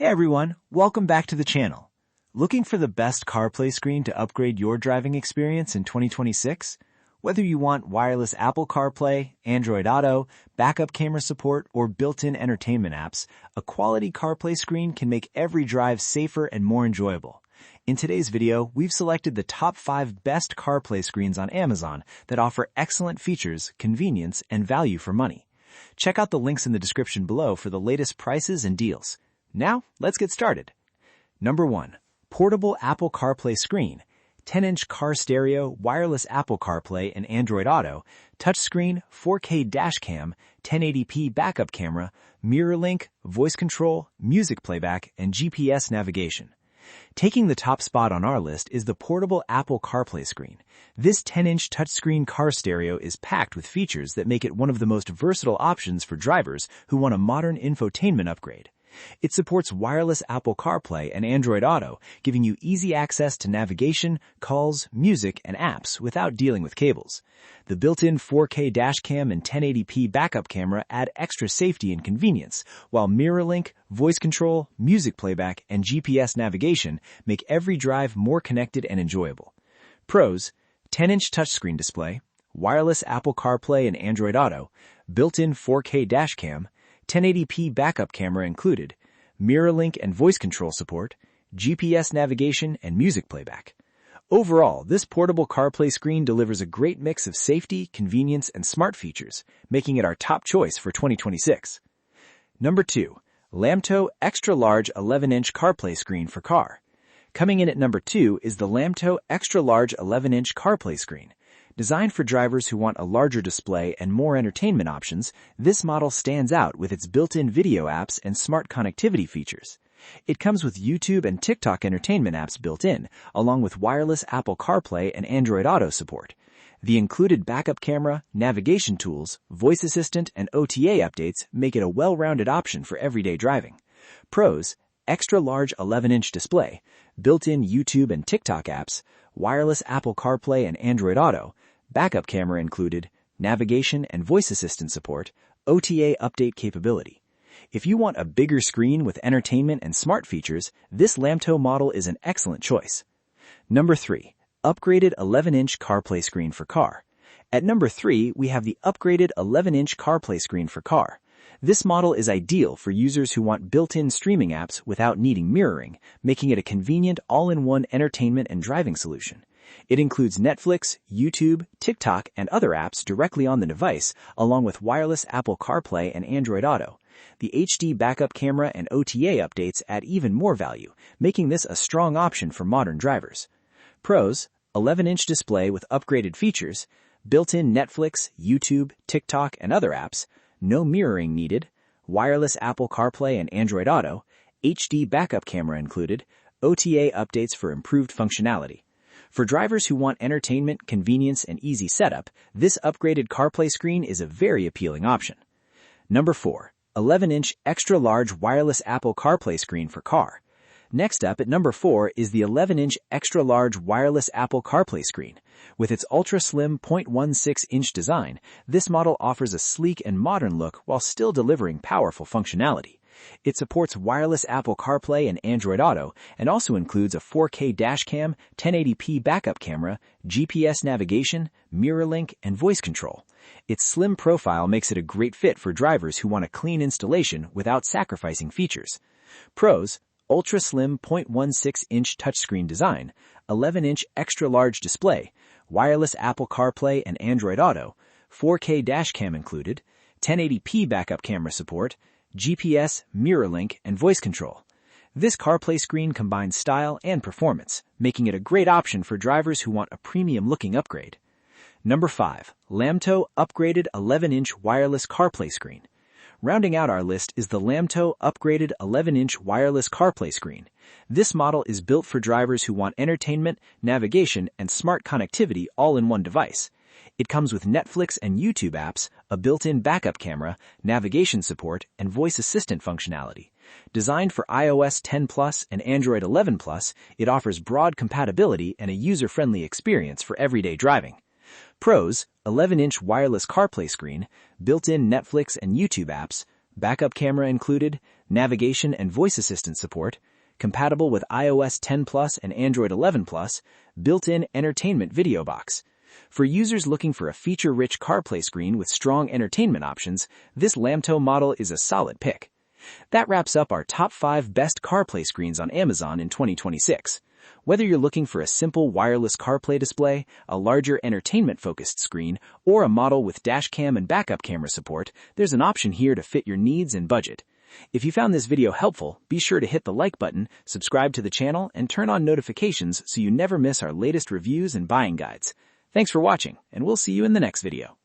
Hey everyone, welcome back to the channel. Looking for the best CarPlay screen to upgrade your driving experience in 2026? Whether you want wireless Apple CarPlay, Android Auto, backup camera support, or built-in entertainment apps, a quality CarPlay screen can make every drive safer and more enjoyable. In today's video, we've selected the top 5 best CarPlay screens on Amazon that offer excellent features, convenience, and value for money. Check out the links in the description below for the latest prices and deals. Now, let's get started. Number 1. Portable Apple CarPlay screen. 10-inch car stereo, wireless Apple CarPlay and Android Auto, touchscreen, 4K dashcam, 1080p backup camera, mirror link, voice control, music playback, and GPS navigation. Taking the top spot on our list is the portable Apple CarPlay screen. This 10-inch touchscreen car stereo is packed with features that make it one of the most versatile options for drivers who want a modern infotainment upgrade. It supports wireless Apple CarPlay and Android Auto, giving you easy access to navigation, calls, music, and apps without dealing with cables. The built-in 4K dashcam and 1080p backup camera add extra safety and convenience, while mirror link, voice control, music playback, and GPS navigation make every drive more connected and enjoyable. Pros: 10-inch touchscreen display, wireless Apple CarPlay and Android Auto, built-in 4K dashcam, 1080p backup camera included, mirror link and voice control support, GPS navigation, and music playback. Overall, this portable CarPlay screen delivers a great mix of safety, convenience, and smart features, making it our top choice for 2026. Number 2. LAMTTO Extra Large 11-inch CarPlay screen for car. Coming in at number 2 is the LAMTTO Extra Large 11-inch CarPlay screen. Designed for drivers who want a larger display and more entertainment options, this model stands out with its built-in video apps and smart connectivity features. It comes with YouTube and TikTok entertainment apps built in, along with wireless Apple CarPlay and Android Auto support. The included backup camera, navigation tools, voice assistant, and OTA updates make it a well-rounded option for everyday driving. Pros: extra large 11-inch display, built-in YouTube and TikTok apps, wireless Apple CarPlay and Android Auto, backup camera included, navigation and voice assistant support, OTA update capability. If you want a bigger screen with entertainment and smart features, this LAMTTO model is an excellent choice. Number 3. Upgraded 11-inch CarPlay screen for car. At number 3, we have the upgraded 11-inch CarPlay screen for car. This model is ideal for users who want built-in streaming apps without needing mirroring, making it a convenient all-in-one entertainment and driving solution. It includes Netflix, YouTube, TikTok, and other apps directly on the device, along with wireless Apple CarPlay and Android Auto. The HD backup camera and OTA updates add even more value, making this a strong option for modern drivers. Pros: 11-inch display with upgraded features, built-in Netflix, YouTube, TikTok, and other apps, no mirroring needed, wireless Apple CarPlay and Android Auto, HD backup camera included, OTA updates for improved functionality. For drivers who want entertainment, convenience, and easy setup, this upgraded CarPlay screen is a very appealing option. Number 4. 11-inch extra-large wireless Apple CarPlay screen for car. Next up at number 4 is the 11-inch extra-large wireless Apple CarPlay screen. With its ultra-slim 0.16-inch design, this model offers a sleek and modern look while still delivering powerful functionality. It supports wireless Apple CarPlay and Android Auto, and also includes a 4K dashcam, 1080p backup camera, GPS navigation, mirror link, and voice control. Its slim profile makes it a great fit for drivers who want a clean installation without sacrificing features. Pros: ultra-slim 0.16-inch touchscreen design, 11-inch extra-large display, wireless Apple CarPlay and Android Auto, 4K dashcam included, 1080p backup camera support, GPS, mirror link, and voice control. This CarPlay screen combines style and performance, making it a great option for drivers who want a premium-looking upgrade. Number 5. LAMTTO Upgraded 11-inch Wireless CarPlay Screen. Rounding out our list is the LAMTTO Upgraded 11-inch Wireless CarPlay Screen. This model is built for drivers who want entertainment, navigation, and smart connectivity all in one device. It comes with Netflix and YouTube apps, a built-in backup camera, navigation support, and voice assistant functionality. Designed for iOS 10 Plus and Android 11 Plus, it offers broad compatibility and a user-friendly experience for everyday driving. Pros: 11-inch wireless CarPlay screen, built-in Netflix and YouTube apps, backup camera included, navigation and voice assistant support, compatible with iOS 10 Plus and Android 11 Plus, built-in entertainment video box. For users looking for a feature-rich CarPlay screen with strong entertainment options, this LAMTTO model is a solid pick. That wraps up our top 5 best CarPlay screens on Amazon in 2026. Whether you're looking for a simple wireless CarPlay display, a larger entertainment-focused screen, or a model with dashcam and backup camera support, there's an option here to fit your needs and budget. If you found this video helpful, be sure to hit the like button, subscribe to the channel, and turn on notifications so you never miss our latest reviews and buying guides. Thanks for watching, and we'll see you in the next video.